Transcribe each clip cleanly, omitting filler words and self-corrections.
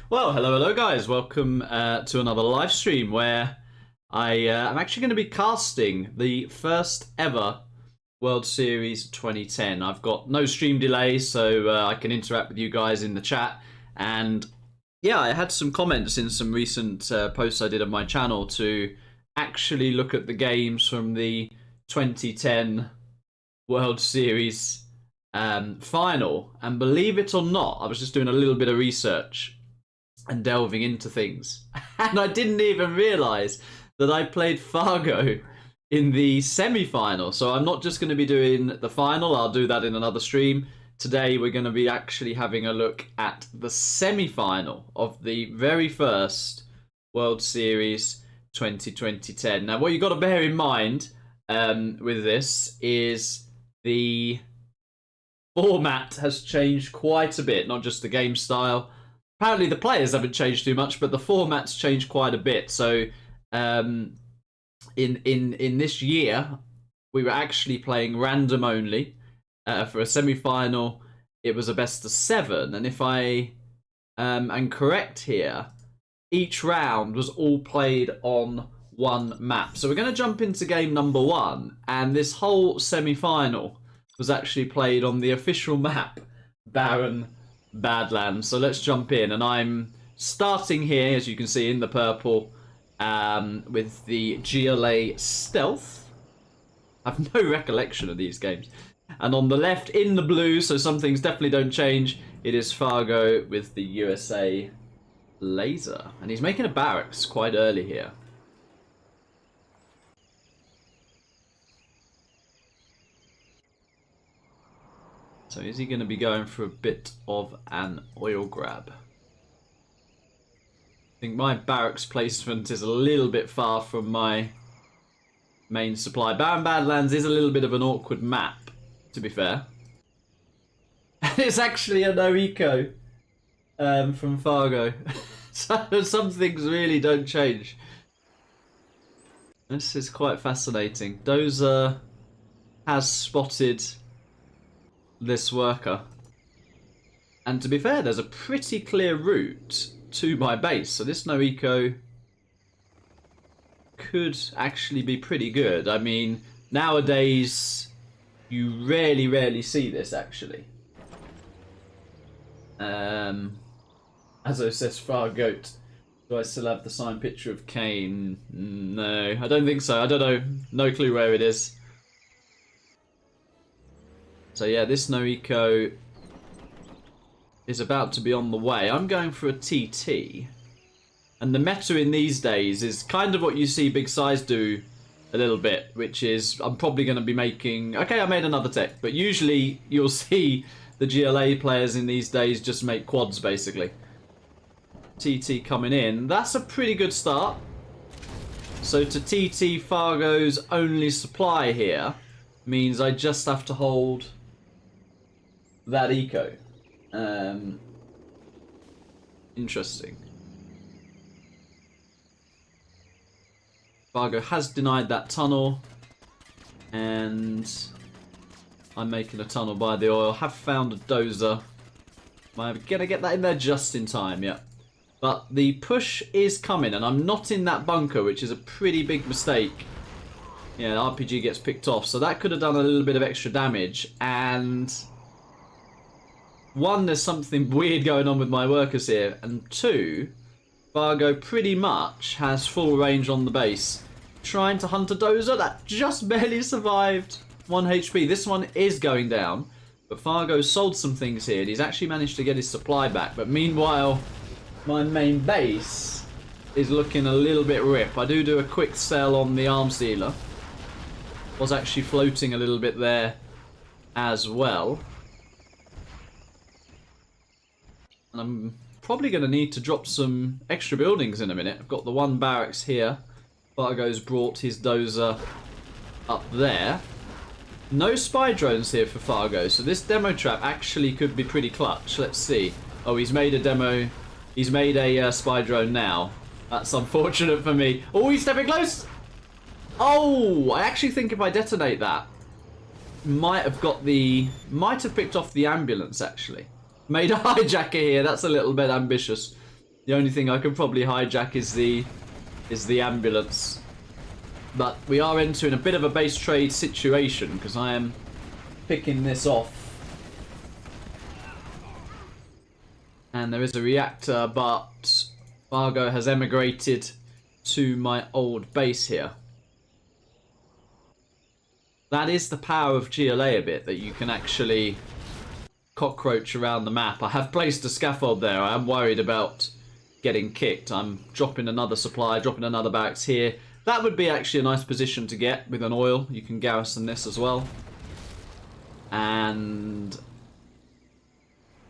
Well, hello guys. Welcome to another live stream where I'm actually going to be casting the first ever World Series 2010. I've got no stream delay, so I can interact with you guys in the chat. And yeah, I had some comments in some recent posts I did on my channel to actually look at the games from the 2010 World Series final. And believe it or not, I was just doing a little bit of research and delving into things, and I didn't even realise that I played Fargo in the semi-final. So I'm not just going to be doing the final, I'll do that in another stream. Today we're going to be actually having a look at the semi-final of the very first World Series 2010. Now what you've got to bear in mind with this is the format has changed quite a bit, not just the game style. Apparently the players haven't changed too much, but the format's changed quite a bit. So in this year, we were actually playing random only. For a semi-final, it was a best of 7. And if I am correct here, each round was all played on one map. So we're going to jump into game number 1. And this whole semi-final was actually played on the official map, Barren, Badlands. So let's jump in, and I'm starting here, as you can see, in the purple with the GLA Stealth. I have no recollection of these games. And on the left, in the blue, so some things definitely don't change, it is Fargo with the USA Laser. And he's making a barracks quite early here. So is he going to be going for a bit of an oil grab? I think my barracks placement is a little bit far from my main supply. Barren Badlands is a little bit of an awkward map, to be fair. And it's actually a no eco from Fargo. So some things really don't change. This is quite fascinating. Dozer has spotted this worker, and to be fair, there's a pretty clear route to my base, so this no eco could actually be pretty good. I mean, nowadays you rarely see this actually. As I says, Fargo. Do I still have the signed picture of Kane? No, I don't think so. I don't know. No clue where it is. So yeah, this no eco is about to be on the way. I'm going for a TT. And the meta in these days is kind of what you see Big Size do a little bit, which is I'm probably going to be making... Okay, I made another tech, but usually you'll see the GLA players in these days just make quads, basically. TT coming in. That's a pretty good start. So to TT Fargo's only supply here means I just have to hold that eco. Interesting. Fargo has denied that tunnel, and I'm making a tunnel by the oil. Have found a dozer. I'm gonna get that in there just in time, yeah. But the push is coming, and I'm not in that bunker, which is a pretty big mistake. Yeah, the RPG gets picked off, so that could have done a little bit of extra damage, and... 1, there's something weird going on with my workers here, and 2, Fargo pretty much has full range on the base. Trying to hunt a dozer that just barely survived 1 HP. This one is going down, but Fargo sold some things here, and he's actually managed to get his supply back. But meanwhile, my main base is looking a little bit rip. I do a quick sell on the arms dealer. Was actually floating a little bit there as well. And I'm probably going to need to drop some extra buildings in a minute. I've got the 1 barracks here. Fargo's brought his dozer up there. No spy drones here for Fargo, so this demo trap actually could be pretty clutch. Let's see. Oh, he's made a demo. He's made a spy drone now. That's unfortunate for me. Oh, he's stepping close. Oh, I actually think if I detonate that, might have picked off the ambulance actually. Made a hijacker here. That's a little bit ambitious. The only thing I could probably hijack is the ambulance. But we are entering a bit of a base trade situation because I am picking this off. And there is a reactor, but Fargo has emigrated to my old base here. That is the power of GLA a bit, that you can actually cockroach around the map. I have placed a scaffold there. I am worried about getting kicked. I'm dropping another supply, dropping another barracks here. That would be actually a nice position to get with an oil. You can garrison this as well. And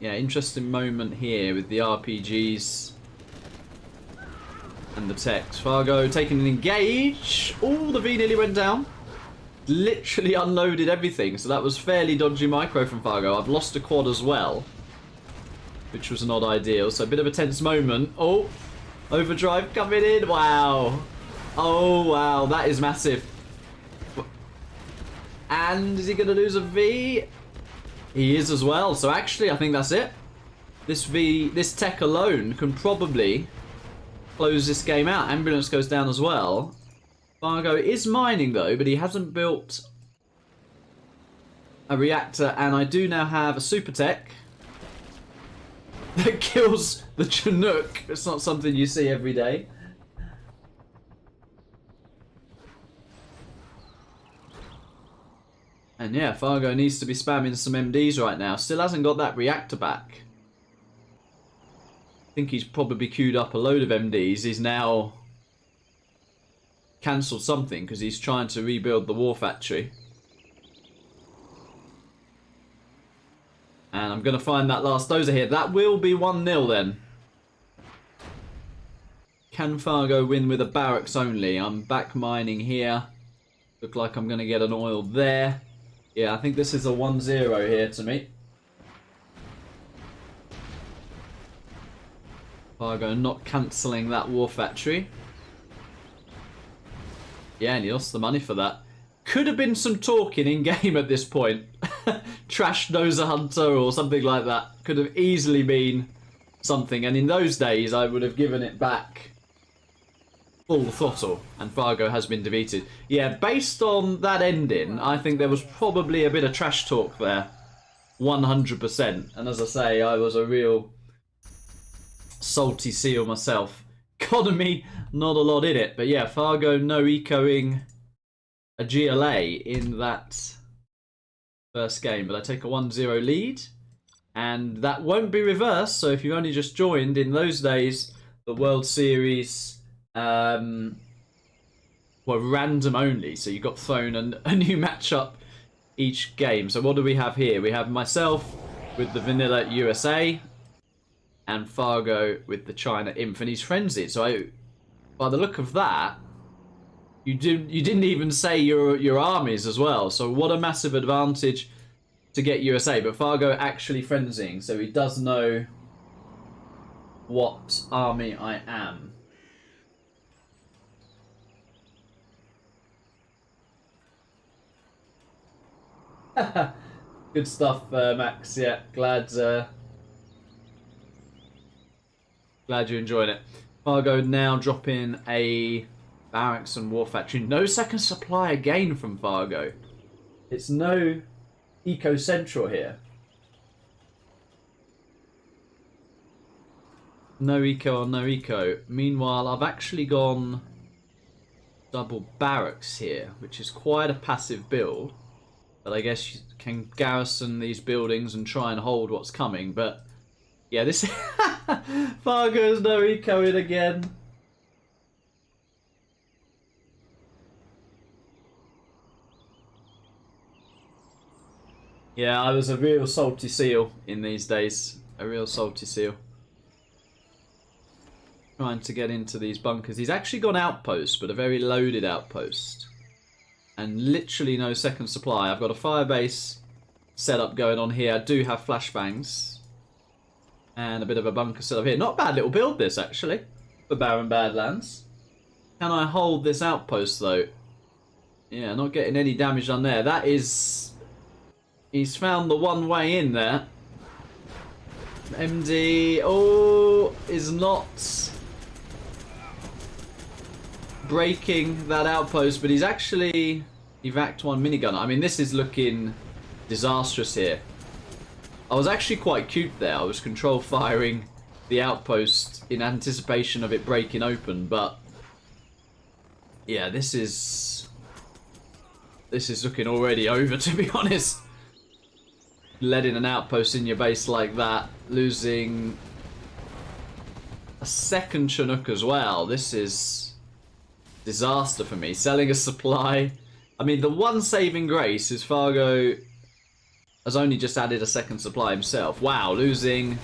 yeah, interesting moment here with the RPGs and the techs. Fargo taking an engage. Oh, the V nearly went down. Literally unloaded everything, so that was fairly dodgy micro from Fargo. I've lost a quad as well, which was not ideal, so a bit of a tense moment. Oh, overdrive coming in. Wow. Oh, wow, that is massive. And is he going to lose a V? He is as well, so actually I think that's it. This tech alone can probably close this game out. Ambulance goes down as well. Fargo is mining though, but he hasn't built a reactor, and I do now have a super tech that kills the Chinook. It's not something you see every day. And yeah, Fargo needs to be spamming some MDs right now. Still hasn't got that reactor back. I think he's probably queued up a load of MDs. He's now cancelled something because he's trying to rebuild the war factory. And I'm going to find that last dozer here. That will be 1-0 then. Can Fargo win with a barracks only? I'm back mining here. Look like I'm going to get an oil there. Yeah, I think this is a 1-0 here to me. Fargo not cancelling that war factory. Yeah, and he lost the money for that. Could have been some talking in game at this point. Trash Dozer Hunter or something like that. Could have easily been something. And in those days, I would have given it back full throttle. And Fargo has been defeated. Yeah, based on that ending, I think there was probably a bit of trash talk there. 100%. And as I say, I was a real salty seal myself. Economy, not a lot in it. But yeah, Fargo no ecoing a GLA in that first game. But I take a 1-0 lead. And that won't be reversed. So if you've only just joined, in those days, the World Series were random only. So you got thrown a new matchup each game. So what do we have here? We have myself with the Vanilla USA. And Fargo with the China Inf, and he's frenzied. So, by the look of that, you didn't even say your armies as well. So, what a massive advantage to get USA. But Fargo actually frenzying, so he does know what army I am. Good stuff, Max. Yeah, glad you're enjoying it. Fargo now dropping a barracks and war factory. No second supply again from Fargo. It's no Eco Central here. No eco or no eco. Meanwhile, I've actually gone double barracks here, which is quite a passive build. But I guess you can garrison these buildings and try and hold what's coming. But yeah, this Fargo's no ecoing again. Yeah, I was a real salty seal in these days. A real salty seal. Trying to get into these bunkers. He's actually gone outpost, but a very loaded outpost. And literally no second supply. I've got a firebase setup going on here. I do have flashbangs. And a bit of a bunker setup here. Not a bad little build this, actually, for Barren Badlands. Can I hold this outpost, though? Yeah, not getting any damage done there. That is... He's found the one way in there. MD, oh, is not breaking that outpost, but he's actually evac one minigun. I mean, this is looking disastrous here. I was actually quite cute there. I was control firing the outpost in anticipation of it breaking open, but yeah, this is looking already over, to be honest. Letting an outpost in your base like that, losing a second Chinook as well. This is disaster for me. Selling a supply. I mean, the one saving grace is Fargo has only just added a second supply himself. Wow, losing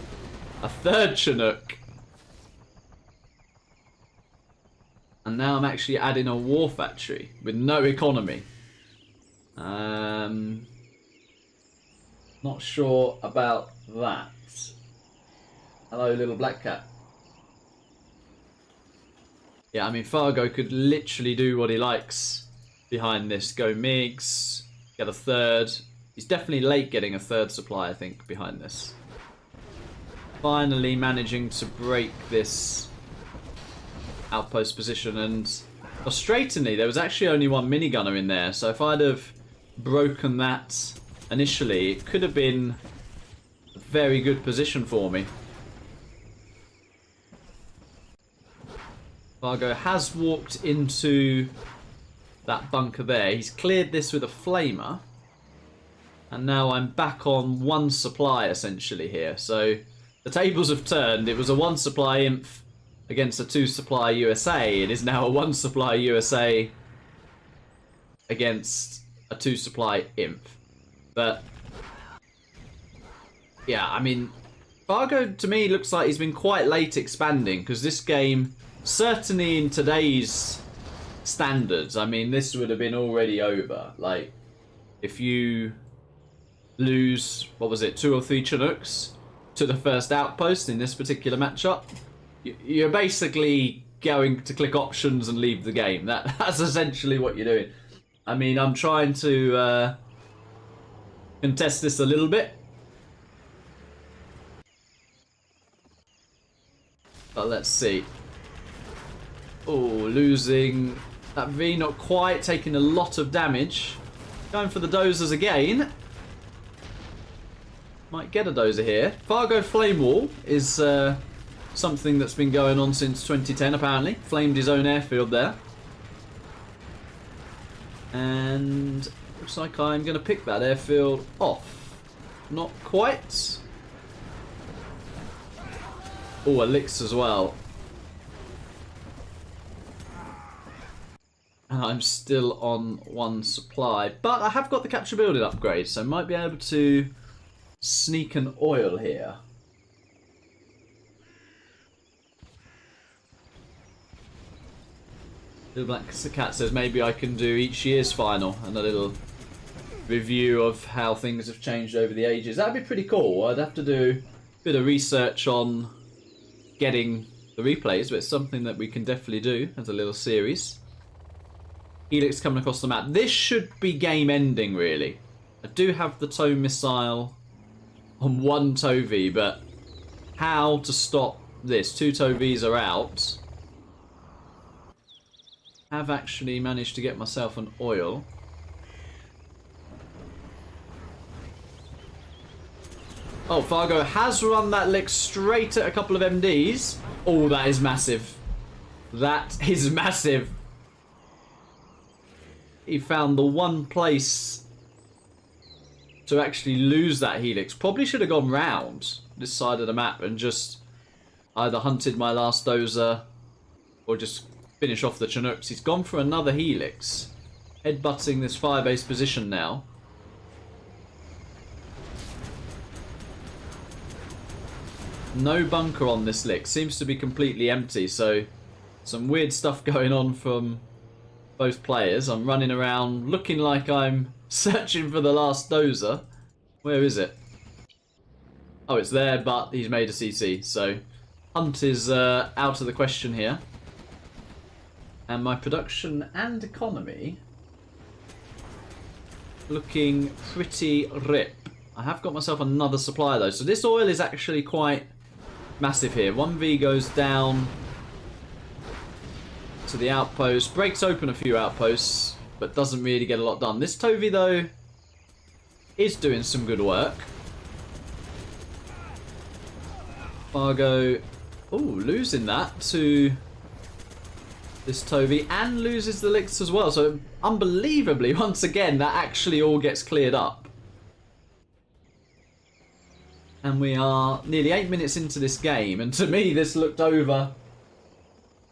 a third Chinook. And now I'm actually adding a war factory with no economy. Not sure about that. Hello, little black cat. Yeah, I mean, Fargo could literally do what he likes behind this. Go MiGs, get a third. He's definitely late getting a third supply, I think, behind this. Finally managing to break this outpost position, and frustratingly, there was actually only one minigunner in there, so if I'd have broken that initially, it could have been a very good position for me. Fargo has walked into that bunker there. He's cleared this with a flamer. And now I'm back on one supply, essentially, here. So the tables have turned. It was a one supply INF against a two supply USA. It is now a one supply USA against a two supply INF. But yeah, I mean, Fargo to me looks like he's been quite late expanding, because this game, certainly in today's standards, I mean, this would have been already over. Like, if you lose, what was it, 2 or 3 Chinooks to the first outpost in this particular matchup, you're basically going to click options and leave the game. That's essentially what you're doing. I mean, I'm trying to contest this a little bit, but let's see. Oh, losing that V, not quite, taking a lot of damage. Going for the dozers again. Might get a dozer here. Fargo Flame Wall is something that's been going on since 2010, apparently. Flamed his own airfield there. And looks like I'm going to pick that airfield off. Not quite. Oh, Elix as well. And I'm still on one supply. But I have got the capture building upgrade, so I might be able to sneak an oil here. Little Black Cat says maybe I can do each year's final and a little review of how things have changed over the ages. That'd be pretty cool. I'd have to do a bit of research on getting the replays, but it's something that we can definitely do as a little series. Helix coming across the map. This should be game ending, really. I do have the tow missile on one tow V, but how to stop this? 2 tow Vs are out. Have actually managed to get myself an oil. Oh, Fargo has run that lick straight at a couple of MDs. Oh, that is massive. That is massive. He found the one place to actually lose that helix. Probably should have gone round this side of the map and just either hunted my last dozer or just finish off the Chinooks. He's gone for another helix. Headbutting this firebase position now. No bunker on this lick. Seems to be completely empty, so some weird stuff going on from both players. I'm running around looking like I'm searching for the last dozer. Where is it? Oh, it's there, but he's made a CC, so hunt is out of the question here. And my production and economy looking pretty rip. I have got myself another supply though. So this oil is actually quite massive here. 1V goes down to the outpost, breaks open a few outposts, but doesn't really get a lot done. This Tovi though is doing some good work. Fargo, losing that to this Tovi, and loses the licks as well. So unbelievably, once again, that actually all gets cleared up. And we are nearly 8 minutes into this game, and to me this looked over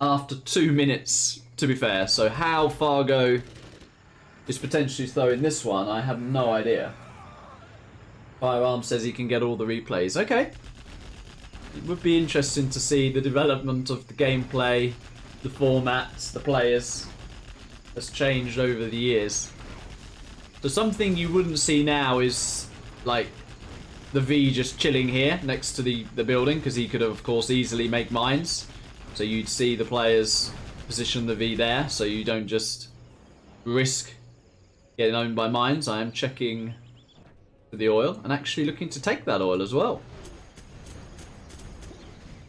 after 2 minutes, to be fair. So how Fargo is potentially throwing this one, I have no idea. Firearm says he can get all the replays. Okay. It would be interesting to see the development of the gameplay, the formats, the players has changed over the years. So something you wouldn't see now is like the V just chilling here next to the building, because he could of course easily make mines. So you'd see the players position the V there, so you don't just risk getting owned by mines. I am checking for the oil and actually looking to take that oil as well.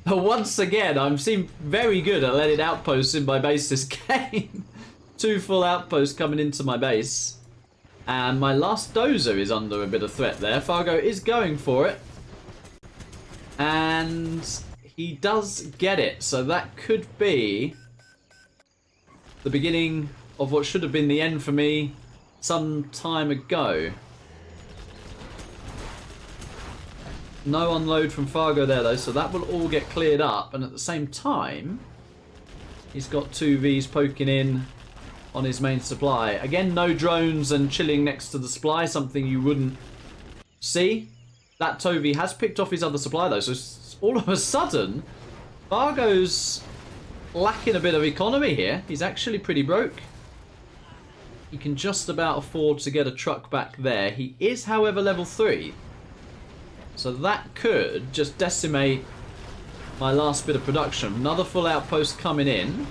But once again, I'm seem very good at letting outposts in my base this game. 2 full outposts coming into my base. And my last dozer is under a bit of threat there. Fargo is going for it. And he does get it. So that could be the beginning of what should have been the end for me some time ago. No unload from Fargo there though, so that will all get cleared up. And at the same time, he's got 2 Vs poking in on his main supply. Again, no drones and chilling next to the supply, something you wouldn't see. That Tovi has picked off his other supply though, so all of a sudden, Fargo's lacking a bit of economy here. He's actually pretty broke. He can just about afford to get a truck back there. He is, however, level 3. So that could just decimate my last bit of production. Another full outpost coming in.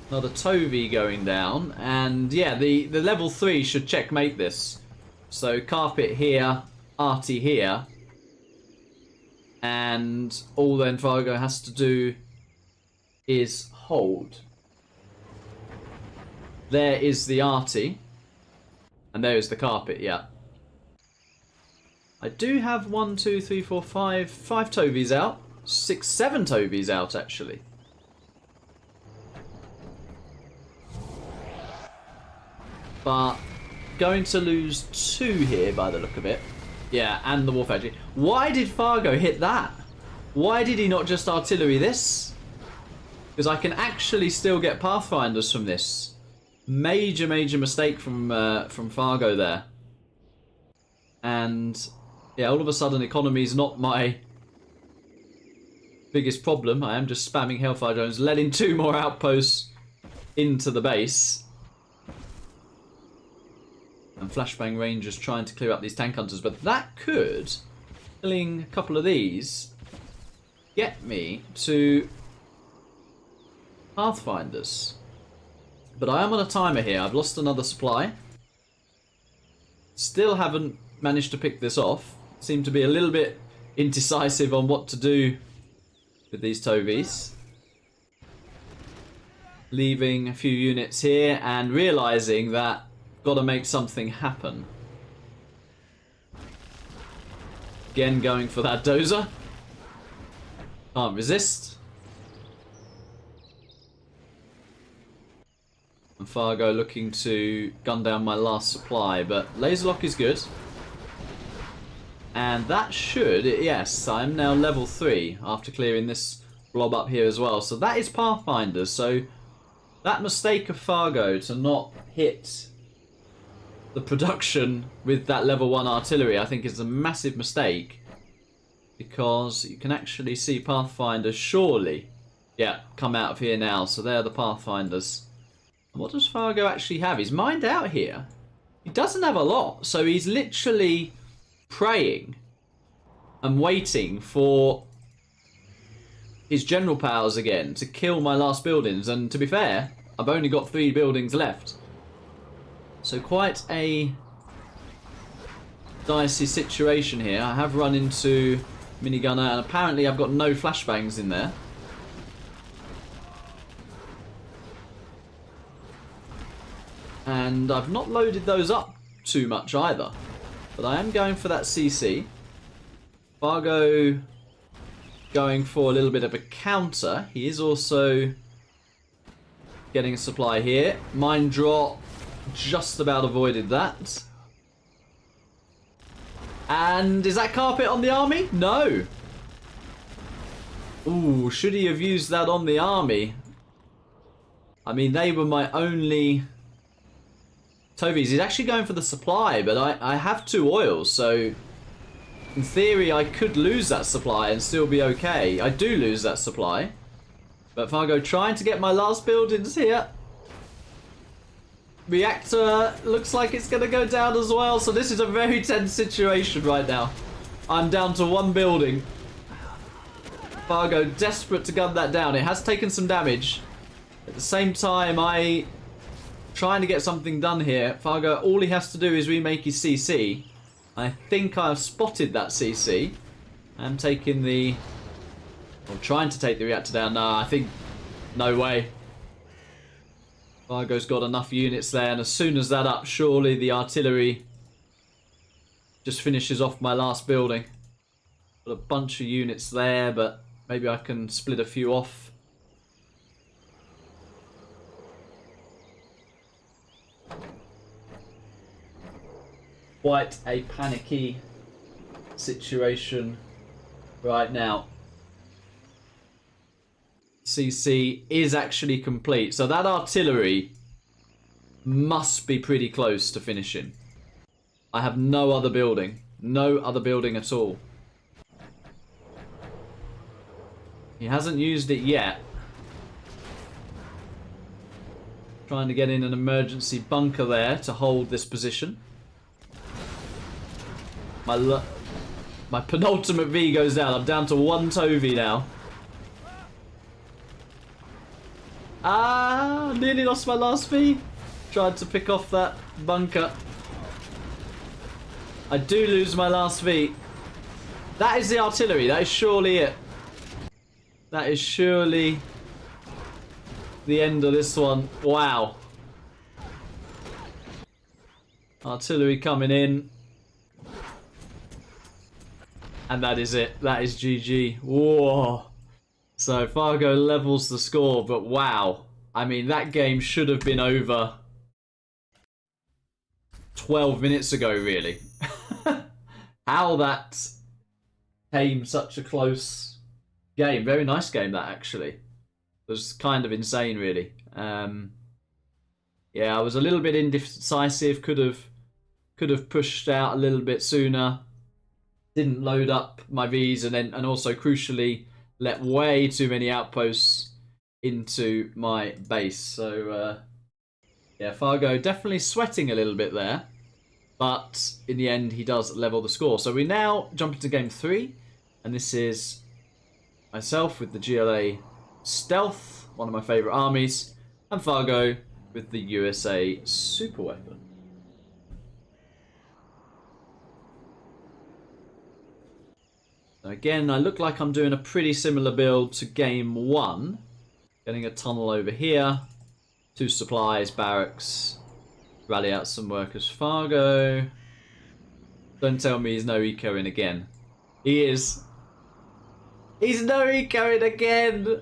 Another Tovi going down. And yeah, the level 3 should checkmate this. So carpet here, arty here. And all then Fargo has to do is hold. There is the arty. And there is the carpet, yeah. I do have 1, 2, 3, 4, 5 Tovies out. 6, 7 Tovies out, actually. But going to lose 2 here by the look of it. Yeah, and the war factory. Why did Fargo hit that? Why did he not just artillery this? Because I can actually still get pathfinders from this. Major mistake from Fargo there. And yeah, all of a sudden economy is not my biggest problem. I am just spamming Hellfire drones, letting 2 more outposts into the base. And Flashbang Rangers trying to clear up these tank hunters. But that could, killing a couple of these, get me to Pathfinders. But I am on a timer here. I've lost another supply. Still haven't managed to pick this off. Seem to be a little bit indecisive on what to do with these Tovies. Leaving a few units here and realising that got to make something happen. Again going for that dozer. Can't resist. And Fargo looking to gun down my last supply, but laser lock is good. And that should, yes, I'm now level 3 after clearing this blob up here as well. So that is Pathfinders. So that mistake of Fargo to not hit the production with that level 1 artillery, I think is a massive mistake. Because you can actually see Pathfinders surely, yeah, come out of here now. So they're the Pathfinders. And what does Fargo actually have? He's mined out here. He doesn't have a lot. So he's literally praying and waiting for his general powers again to kill my last buildings. And to be fair, I've only got 3 buildings left. So quite a dicey situation here. I have run into minigunner, and apparently I've got no flashbangs in there. And I've not loaded those up too much either. But I am going for that CC. Fargo going for a little bit of a counter. He is also getting a supply here. Mine drop just about avoided that. And is that carpet on the army? No. Ooh, should he have used that on the army? I mean, they were my only Tovies. He's actually going for the supply, but I have 2 oils, so in theory I could lose that supply and still be okay. I do lose that supply. But Fargo trying to get my last buildings here. Reactor looks like it's going to go down as well, so this is a very tense situation right now. I'm down to 1 building. Fargo desperate to gun that down. It has taken some damage. At the same time, I trying to get something done here. Fargo, all he has to do is remake his CC. I think I've spotted that CC. I'm taking the... or trying to take the reactor down. No, I think... no way. Fargo's got enough units there, and as soon as that up, surely the artillery just finishes off my last building. Got a bunch of units there, but maybe I can split a few off. Quite a panicky situation right now. CC is actually complete, so that artillery must be pretty close to finishing. I have no other building. No other building at all. He hasn't used it yet. Trying to get in an emergency bunker there to hold this position. My penultimate V goes down. I'm down to 1 Tovey now. Ah, nearly lost my last V. Tried to pick off that bunker. I do lose my last V. That is the artillery. That is surely it. That is surely the end of this one. Wow. Artillery coming in. And that is it. That is GG. Whoa. So Fargo levels the score, but wow. I mean, that game should have been over 12 minutes ago, really. How that came such a close game. Very nice game, that, actually. It was kind of insane, really. Yeah, I was a little bit indecisive. Could have pushed out a little bit sooner. Didn't load up my Vs, and also crucially let way too many outposts into my base. So yeah, Fargo definitely sweating a little bit there, but in the end he does level the score. So we now jump into game 3, and this is myself with the GLA Stealth, one of my favourite armies, and Fargo with the USA super weapon. Again, I look like I'm doing a pretty similar build to game 1. Getting a tunnel over here. 2 supplies, barracks. Rally out some workers. Fargo. Don't tell me he's no ecoing again. He is. He's no ecoing again!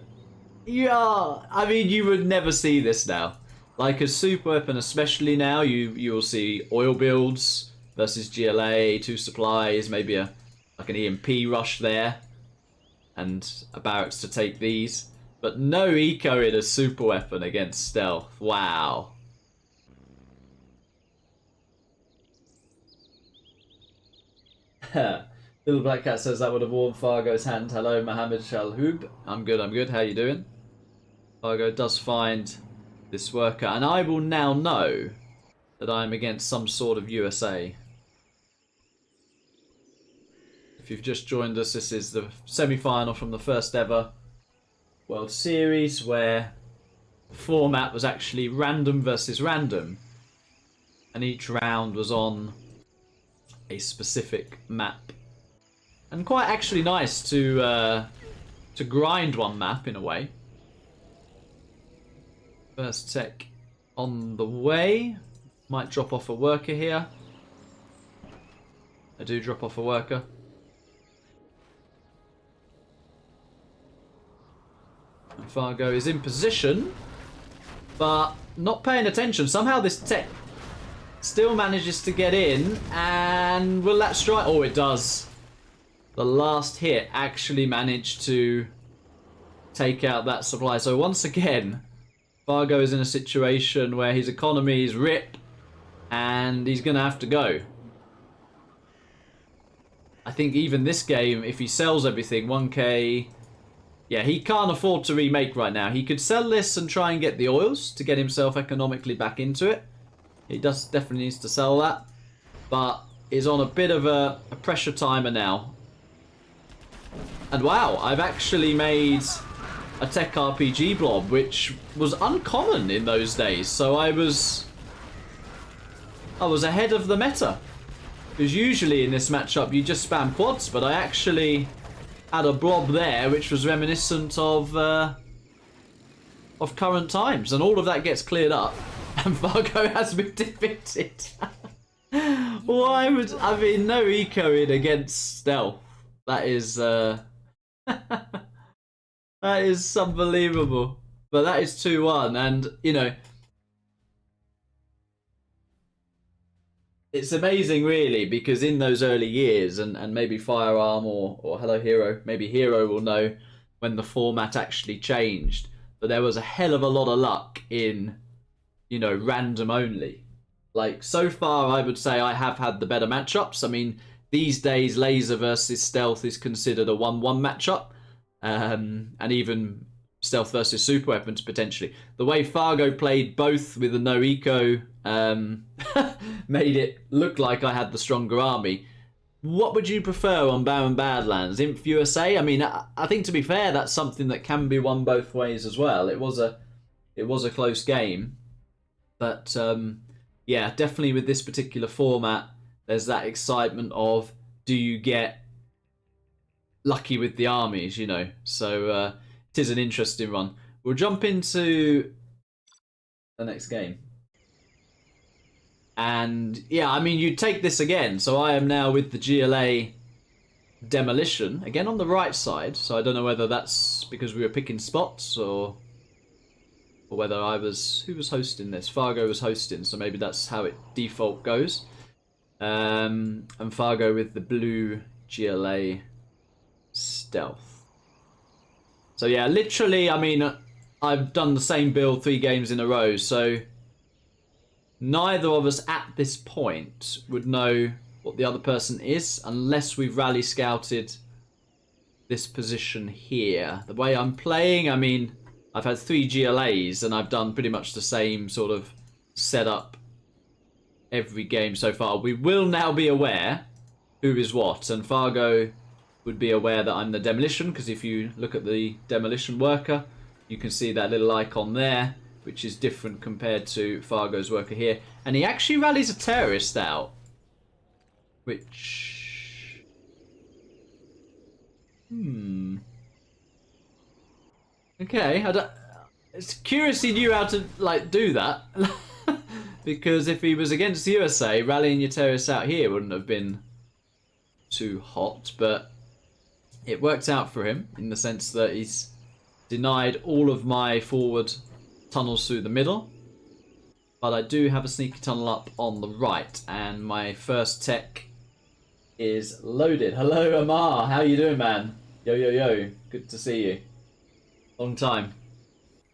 Yeah! I mean, you would never see this now. Like a super weapon, especially now, you will see oil builds versus GLA, 2 supplies, maybe like an EMP rush there, and a barracks to take these. But no eco in a super weapon against stealth. Wow. Little Black Cat says that would have warmed Fargo's hand. Hello, Mohammed Shalhoub. I'm good. How you doing? Fargo does find this worker, and I will now know that I'm against some sort of USA. If you've just joined us, this is the semi-final from the first ever World Series, where the format was actually random versus random, and each round was on a specific map. And quite actually nice to grind one map in a way. First tech on the way. Might drop off a worker here. I do drop off a worker. And Fargo is in position, but not paying attention. Somehow this tech still manages to get in, and will that strike? Oh, it does. The last hit actually managed to take out that supply. So once again, Fargo is in a situation where his economy is rip, and he's going to have to go. I think even this game, if he sells everything, 1k... Yeah, he can't afford to remake right now. He could sell this and try and get the oils to get himself economically back into it. He definitely needs to sell that. But is on a bit of a pressure timer now. And wow, I've actually made a tech RPG blob, which was uncommon in those days. So I was ahead of the meta. Because usually in this matchup you just spam quads, but I actually had a blob there which was reminiscent of current times, and all of that gets cleared up, and Fargo has been defeated. Why would I mean no ecoing against stealth? That is that is unbelievable. But that is 2-1, and you know, it's amazing really, because in those early years, and maybe Firearm or Hello Hero, maybe Hero will know when the format actually changed, but there was a hell of a lot of luck in, you know, random only. Like, so far I would say I have had the better matchups. I mean, these days laser versus stealth is considered a 1-1 matchup, and even stealth versus super weapons potentially. The way Fargo played both with a no eco made it look like I had the stronger army. What would you prefer on Barren Badlands? Inf USA? I mean, I think to be fair, that's something that can be won both ways as well. It was a close game, but yeah, definitely with this particular format, there's that excitement of, do you get lucky with the armies, you know? So it is an interesting one. We'll jump into the next game. And yeah, I mean, you take this again. So I am now with the GLA Demolition, again on the right side. So I don't know whether that's because we were picking spots or whether who was hosting this? Fargo was hosting, so maybe that's how it default goes. And Fargo with the blue GLA Stealth. So yeah, literally, I mean, I've done the same build 3 games in a row, so neither of us at this point would know what the other person is unless we've rally scouted this position here. The way I'm playing, I mean, I've had 3 GLAs and I've done pretty much the same sort of setup every game so far. We will now be aware who is what, and Fargo would be aware that I'm the demolition, because if you look at the demolition worker, you can see that little icon there, which is different compared to Fargo's worker here. And he actually rallies a terrorist out, which... Okay, it's curious he knew how to, like, do that. Because if he was against the USA, rallying your terrorists out here wouldn't have been too hot, but it worked out for him in the sense that he's denied all of my forward tunnels through the middle. But I do have a sneaky tunnel up on the right, and my first tech is loaded. Hello, Amar. How you doing, man? Yo, yo, yo. Good to see you. Long time.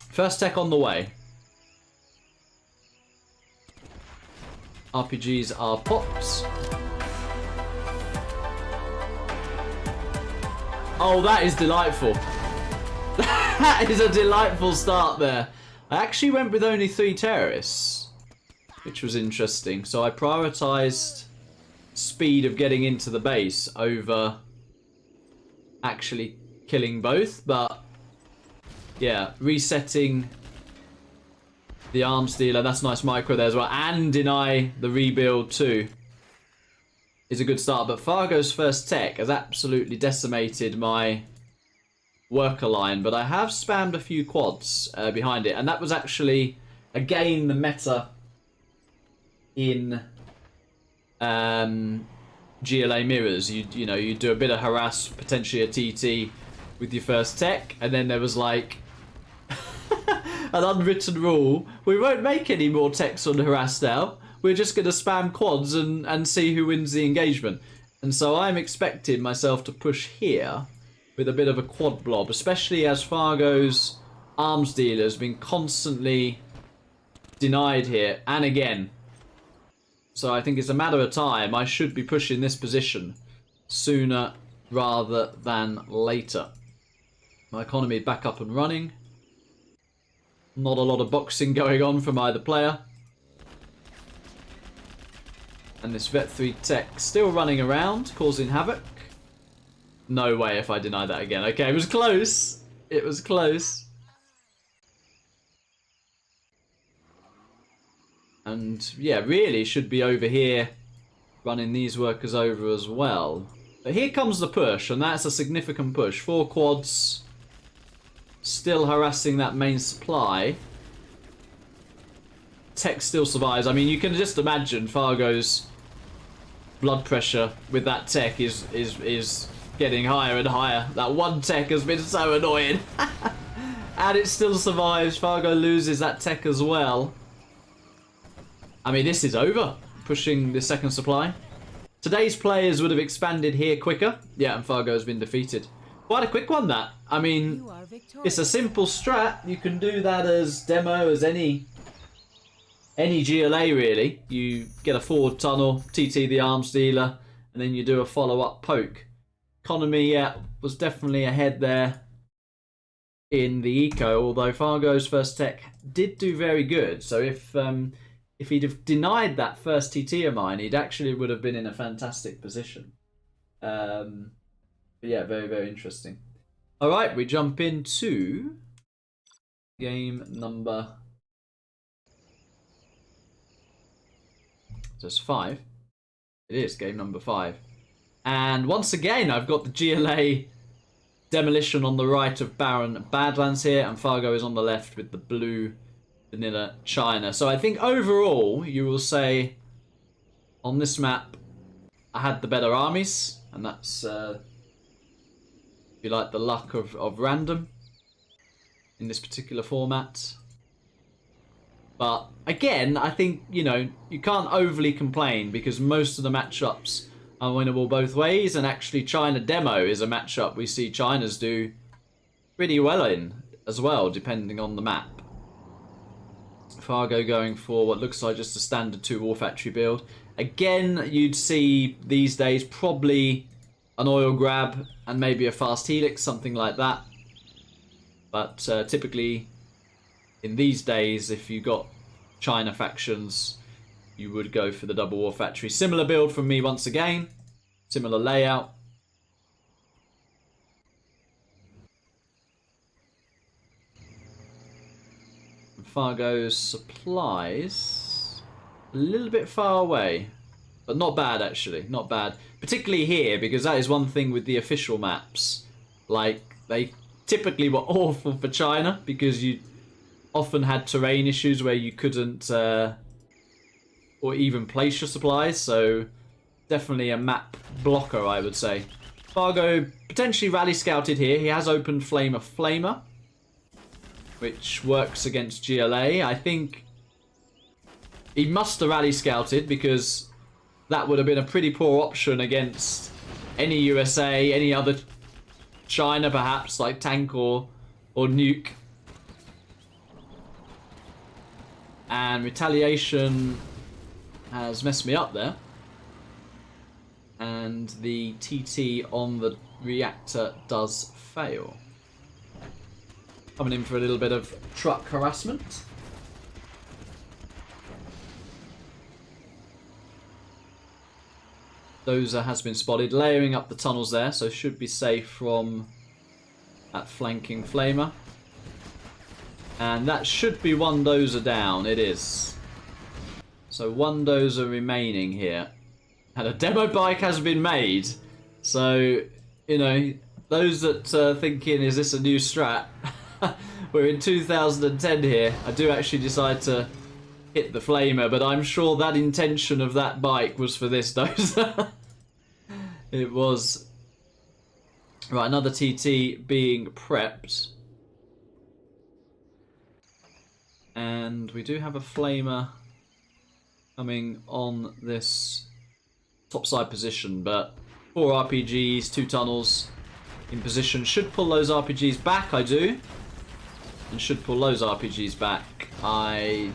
First tech on the way. RPGs are pops. Oh, that is delightful. That is a delightful start there. I actually went with only 3 terrorists, which was interesting. So I prioritised speed of getting into the base over actually killing both. But yeah, resetting the arms dealer, that's nice micro there as well, and deny the rebuild too. is a good start. But Fargo's first tech has absolutely decimated my worker line. But I have spammed a few quads behind it. And that was actually, again, the meta in GLA mirrors. You know, you do a bit of harass, potentially a TT with your first tech. And then there was like an unwritten rule. We won't make any more techs on harass now. We're just going to spam quads and see who wins the engagement. And so I'm expecting myself to push here with a bit of a quad blob, especially as Fargo's arms dealer has been constantly denied here and again. So I think it's a matter of time. I should be pushing this position sooner rather than later. My economy back up and running. Not a lot of boxing going on from either player. And this Vet 3 tech still running around, causing havoc. No way if I deny that again. Okay, it was close. It was close. And yeah, really should be over here running these workers over as well. But here comes the push, and that's a significant push. 4 quads. Still harassing that main supply. Tech still survives. I mean, you can just imagine Fargo's blood pressure with that tech is getting higher and higher. That one tech has been so annoying. And it still survives. Fargo loses that tech as well. I mean, this is over. Pushing the second supply. Today's players would have expanded here quicker. Yeah, and Fargo's been defeated. Quite a quick one, that. I mean, it's a simple strat. You can do that as demo, as any GLA, really. You get a forward tunnel, TT the arms dealer, and then you do a follow-up poke. Economy, yeah, was definitely ahead there in the eco, although Fargo's first tech did do very good. So if he'd have denied that first TT of mine, he'd actually would have been in a fantastic position. But yeah, very, very interesting. All right, we jump into game number... Just 5. It is game number 5. And once again, I've got the GLA demolition on the right of Barren Badlands here, and Fargo is on the left with the blue vanilla China. So I think overall, you will say on this map, I had the better armies, and that's, if you like, the luck of random in this particular format. But again, I think, you know, you can't overly complain because most of the matchups are winnable both ways. And actually, China Demo is a matchup we see China's do pretty well in as well, depending on the map. Fargo going for what looks like just a standard 2 War Factory build. Again, you'd see these days probably an oil grab and maybe a fast helix, something like that. But typically... in these days, if you got China factions, you would go for the double war factory. Similar build from me once again. Similar layout. Fargo's supplies a little bit far away, but not bad actually, not bad. Particularly here, because that is one thing with the official maps. Like, they typically were awful for China because you often had terrain issues where you couldn't or even place your supplies, so definitely a map blocker, I would say. Fargo potentially rally scouted here. He has opened Flamer Flamer, which works against GLA. I think he must have rally scouted because that would have been a pretty poor option against any USA, any other China perhaps, like tank or nuke. And retaliation has messed me up there. And the TT on the reactor does fail. Coming in for a little bit of truck harassment. Dozer has been spotted, layering up the tunnels there, so should be safe from that flanking flamer. And that should be one dozer down. It is. So one dozer remaining here. And a demo bike has been made. So, you know, those that are thinking, is this a new strat? We're in 2010 here. I do actually decide to hit the flamer, but I'm sure that intention of that bike was for this dozer. It was. Right, another TT being prepped. And we do have a flamer coming on this topside position, but 4 RPGs, 2 tunnels in position. Should pull those RPGs back, I do. And should pull those RPGs back. I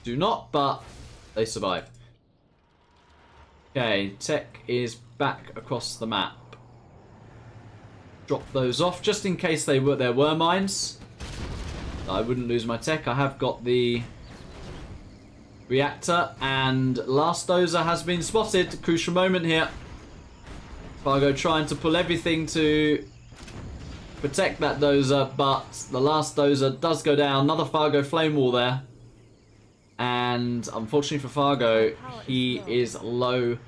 do not, but they survive. Okay, tech is back across the map. Drop those off, just in case there were mines. I wouldn't lose my tech. I have got the reactor, and last dozer has been spotted. Crucial moment here. Fargo trying to pull everything to protect that dozer, but the last dozer does go down. Another Fargo flame wall there. And unfortunately for Fargo, he is low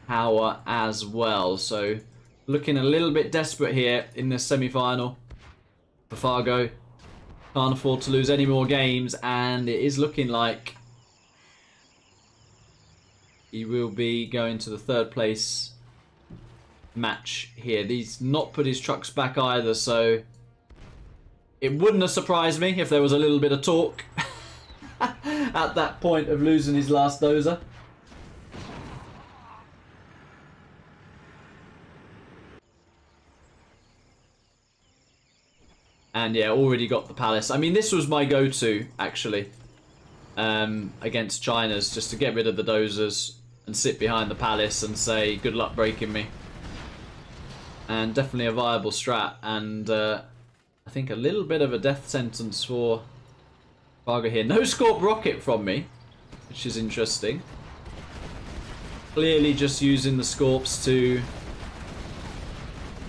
power as well. So looking a little bit desperate here in this semi-final for Fargo. Can't afford to lose any more games, and it is looking like he will be going to the 3rd place match here. He's not put his trucks back either, so it wouldn't have surprised me if there was a little bit of talk at that point of losing his last dozer. And yeah, already got the palace. I mean, this was my go-to, actually, against China's, just to get rid of the dozers and sit behind the palace and say, good luck breaking me. And definitely a viable strat. And I think a little bit of a death sentence for Fargo here. No Scorp rocket from me, which is interesting. Clearly just using the Scorps to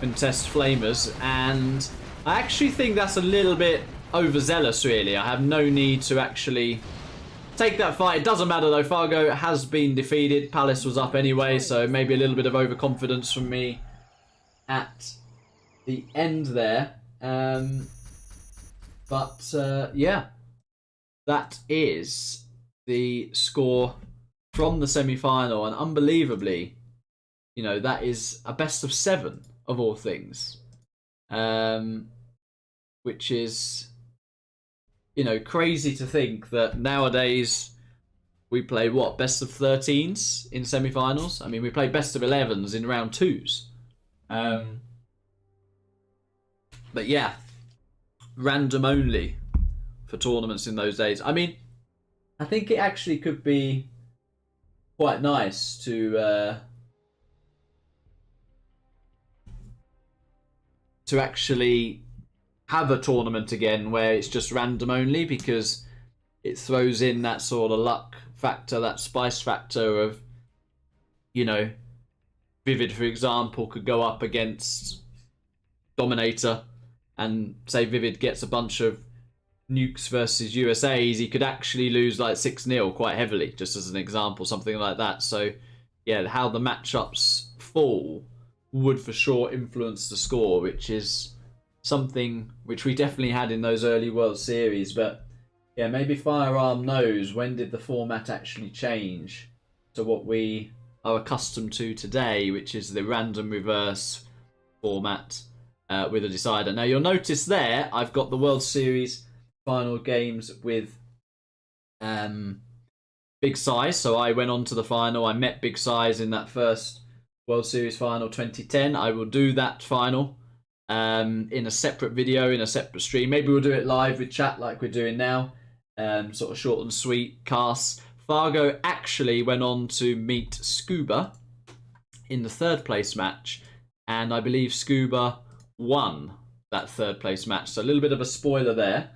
contest flamers, and I actually think that's a little bit overzealous, really. I have no need to actually take that fight. It doesn't matter, though. Fargo has been defeated. Palace was up anyway, so maybe a little bit of overconfidence from me at the end there. Yeah, that is the score from the semi-final, and unbelievably, you know, that is a best of 7 of all things. Which is, you know, crazy to think that nowadays we play, what, best of 13s in semi-finals? I mean, we play best of 11s in round 2s. But yeah, random only for tournaments in those days. I mean, I think it actually could be quite nice to actually have a tournament again where it's just random only, because it throws in that sort of luck factor, that spice factor of, you know, Vivid, for example, could go up against Dominator, and say Vivid gets a bunch of nukes versus USAs, he could actually lose like 6-0 quite heavily, just as an example, something like that. So yeah, how the matchups fall would for sure influence the score, which is something which we definitely had in those early World Series. But yeah, maybe Firearm knows, when did the format actually change to what we are accustomed to today, which is the random reverse format with a decider. Now you'll notice there I've got the World Series final games with Big Size. So I went on to the final. I met Big Size in that first World Series final 2010. I will do that final in a separate video, in a separate stream. Maybe we'll do it live with chat like we're doing now. Sort of short and sweet casts. Fargo actually went on to meet Scuba in the 3rd place match, and I believe Scuba won that 3rd place match. So a little bit of a spoiler there.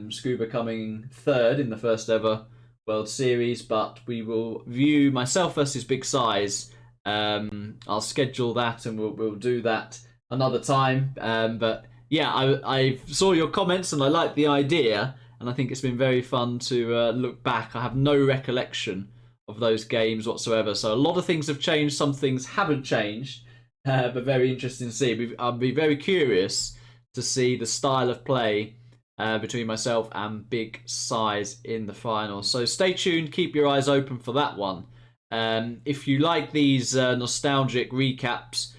Scuba coming 3rd in the first ever World Series, but we will view myself versus Big Size. I'll schedule that and we'll do that another time. But yeah, I saw your comments and I like the idea, and I think it's been very fun to look back. I have no recollection of those games whatsoever. So a lot of things have changed, some things haven't changed, but very interesting to see. I'll be very curious to see the style of play between myself and Big Size in the final. So stay tuned, keep your eyes open for that one. If you like these nostalgic recaps,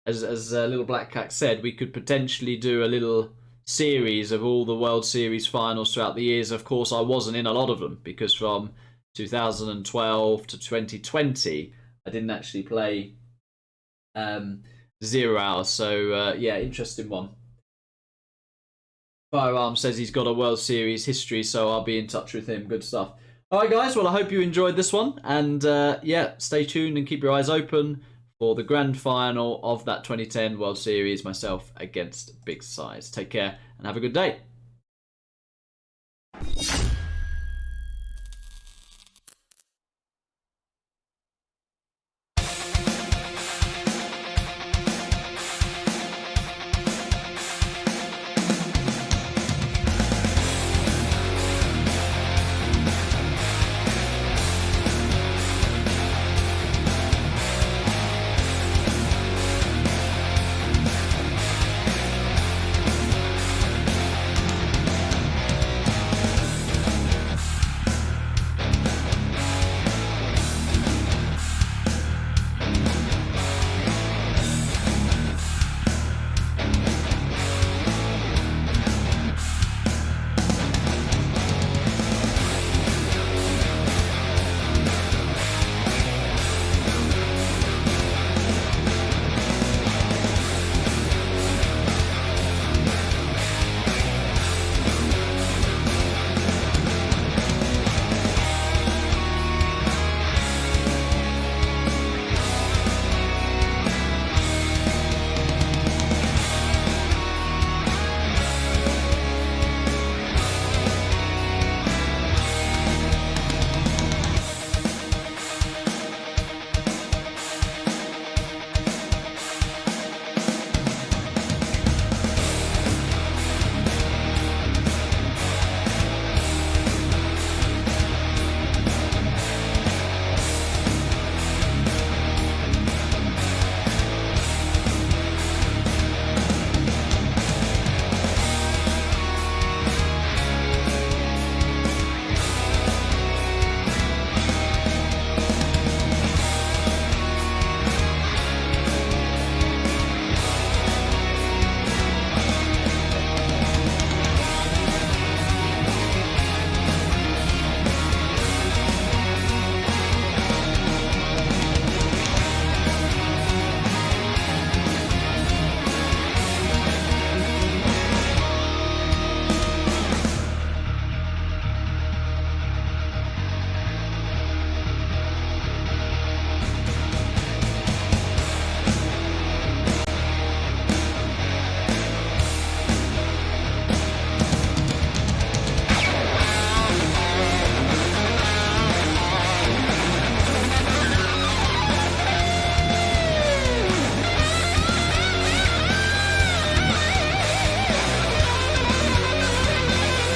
as Little Black Cat said, we could potentially do a little series of all the World Series finals throughout the years. Of course, I wasn't in a lot of them because from 2012 to 2020, I didn't actually play 0 hours. So yeah, interesting one. Firearm says he's got a World Series history, so I'll be in touch with him. Good stuff. All right, guys. Well, I hope you enjoyed this one, and yeah, stay tuned and keep your eyes open for the grand final of that 2010 World Series. Myself against Big Size. Take care and have a good day.